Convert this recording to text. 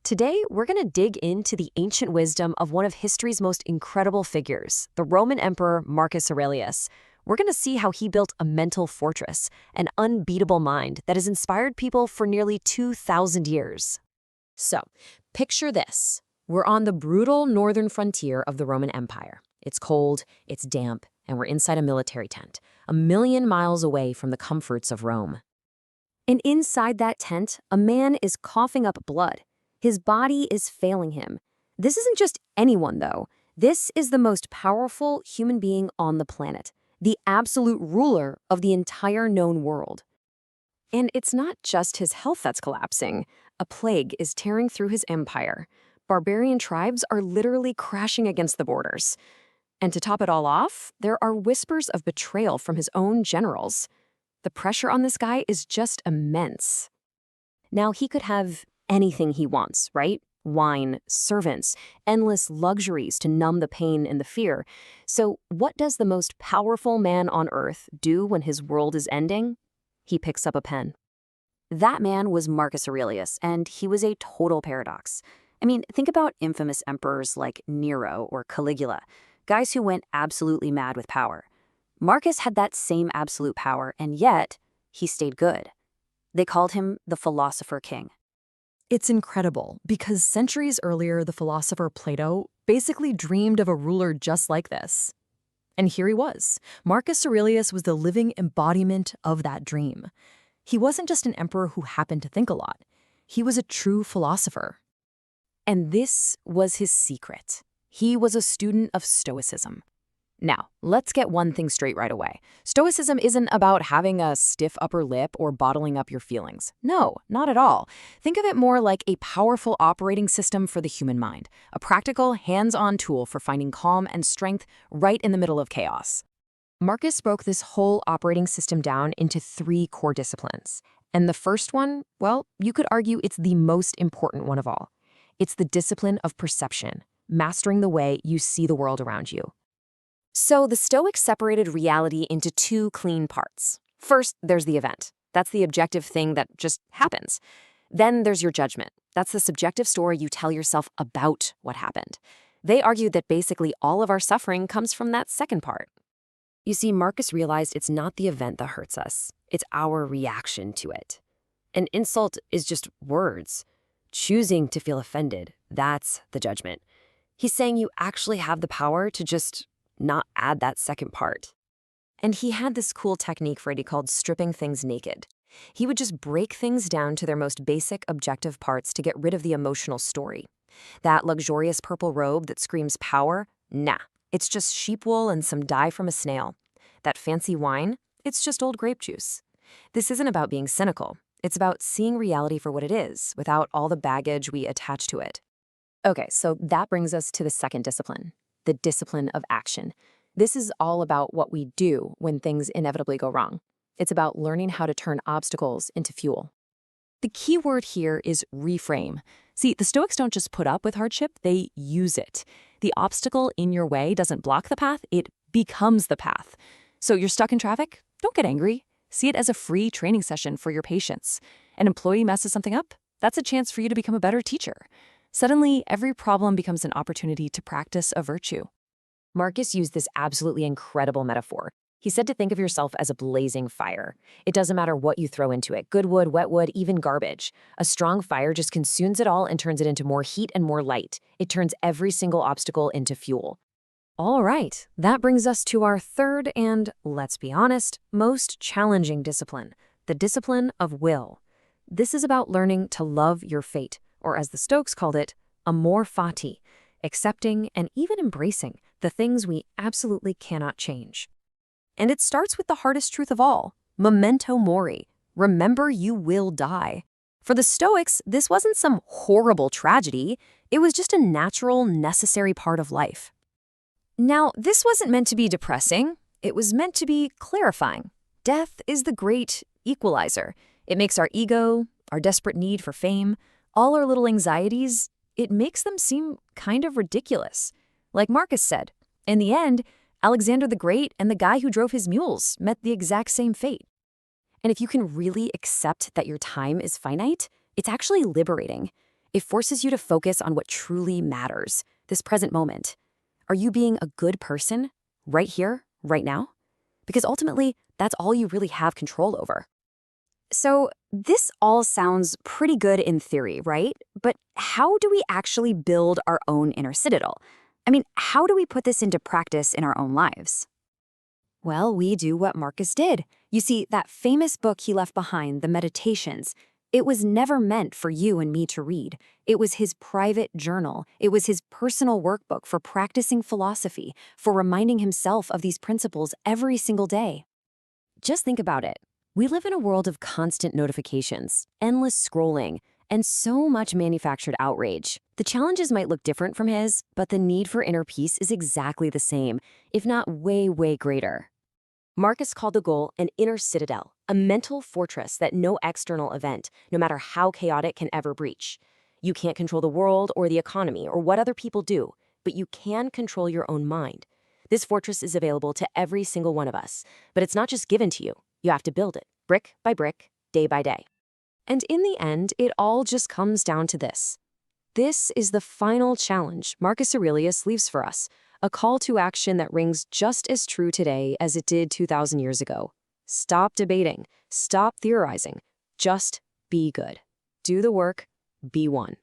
Today, we're going to dig into the ancient wisdom of one of history's most incredible figures, the Roman Emperor Marcus Aurelius. We're going to see how he built a mental fortress, an unbeatable mind that has inspired people for nearly 2,000 years. So, picture this. We're on the brutal northern frontier of the Roman Empire. It's cold, it's damp, and we're inside a military tent, a million miles away from the comforts of Rome. And inside that tent, a man is coughing up blood. His body is failing him. This isn't just anyone, though. This is the most powerful human being on the planet, the absolute ruler of the entire known world. And it's not just his health that's collapsing. A plague is tearing through his empire. Barbarian tribes are literally crashing against the borders. And to top it all off, there are whispers of betrayal from his own generals. The pressure on this guy is just immense. Now, he could have anything he wants, right? Wine, servants, endless luxuries to numb the pain and the fear. So what does the most powerful man on earth do when his world is ending? He picks up a pen. That man was Marcus Aurelius, and he was a total paradox. I mean, think about infamous emperors like Nero or Caligula, guys who went absolutely mad with power. Marcus had that same absolute power, and yet he stayed good. They called him the Philosopher King. It's incredible, because centuries earlier, the philosopher Plato basically dreamed of a ruler just like this. And here he was. Marcus Aurelius was the living embodiment of that dream. He wasn't just an emperor who happened to think a lot. He was a true philosopher. And this was his secret. He was a student of Stoicism. Now, let's get one thing straight right away. Stoicism isn't about having a stiff upper lip or bottling up your feelings. No, not at all. Think of it more like a powerful operating system for the human mind, a practical, hands-on tool for finding calm and strength right in the middle of chaos. Marcus broke this whole operating system down into 3 core disciplines. And the first one, well, you could argue it's the most important one of all. It's the discipline of perception, mastering the way you see the world around you. So the Stoics separated reality into 2 clean parts. First, there's the event. That's the objective thing that just happens. Then there's your judgment. That's the subjective story you tell yourself about what happened. They argued that basically all of our suffering comes from that second part. You see, Marcus realized it's not the event that hurts us. It's our reaction to it. An insult is just words. Choosing to feel offended, that's the judgment. He's saying you actually have the power to just not add that second part. And he had this cool technique for it he called stripping things naked. He would just break things down to their most basic objective parts to get rid of the emotional story. That luxurious purple robe that screams power? Nah, it's just sheep wool and some dye from a snail. That fancy wine? It's just old grape juice. This isn't about being cynical. It's about seeing reality for what it is, without all the baggage we attach to it. Okay, so that brings us to the second discipline. The discipline of action. This is all about what we do when things inevitably go wrong. It's about learning how to turn obstacles into fuel. The key word here is reframe. See, the Stoics don't just put up with hardship, they use it. The obstacle in your way doesn't block the path, it becomes the path. So you're stuck in traffic? Don't get angry. See it as a free training session for your patience. An employee messes something up? That's a chance for you to become a better teacher. Suddenly, every problem becomes an opportunity to practice a virtue. Marcus used this absolutely incredible metaphor. He said to think of yourself as a blazing fire. It doesn't matter what you throw into it, good wood, wet wood, even garbage. A strong fire just consumes it all and turns it into more heat and more light. It turns every single obstacle into fuel. All right, that brings us to our third and, let's be honest, most challenging discipline, the discipline of will. This is about learning to love your fate, or as the Stoics called it, Amor Fati, accepting and even embracing the things we absolutely cannot change. And it starts with the hardest truth of all, Memento Mori, remember you will die. For the Stoics, this wasn't some horrible tragedy, it was just a natural, necessary part of life. Now, this wasn't meant to be depressing, it was meant to be clarifying. Death is the great equalizer. It makes our ego, our desperate need for fame, all our little anxieties, it makes them seem kind of ridiculous. Like Marcus said, in the end, Alexander the Great and the guy who drove his mules met the exact same fate. And if you can really accept that your time is finite, it's actually liberating. It forces you to focus on what truly matters, this present moment. Are you being a good person right here, right now? Because ultimately, that's all you really have control over. So, this all sounds pretty good in theory, right? But how do we actually build our own inner citadel? I mean, how do we put this into practice in our own lives? Well, we do what Marcus did. You see, that famous book he left behind, the Meditations, it was never meant for you and me to read. It was his private journal. It was his personal workbook for practicing philosophy, for reminding himself of these principles every single day. Just think about it. We live in a world of constant notifications, endless scrolling, and so much manufactured outrage. The challenges might look different from his, but the need for inner peace is exactly the same, if not way, way greater. Marcus called the goal an inner citadel, a mental fortress that no external event, no matter how chaotic, can ever breach. You can't control the world or the economy or what other people do, but you can control your own mind. This fortress is available to every single one of us, but it's not just given to you. You have to build it, brick by brick, day by day. And in the end, it all just comes down to this. This is the final challenge Marcus Aurelius leaves for us, a call to action that rings just as true today as it did 2,000 years ago. Stop debating, stop theorizing, just be good. Do the work, be one.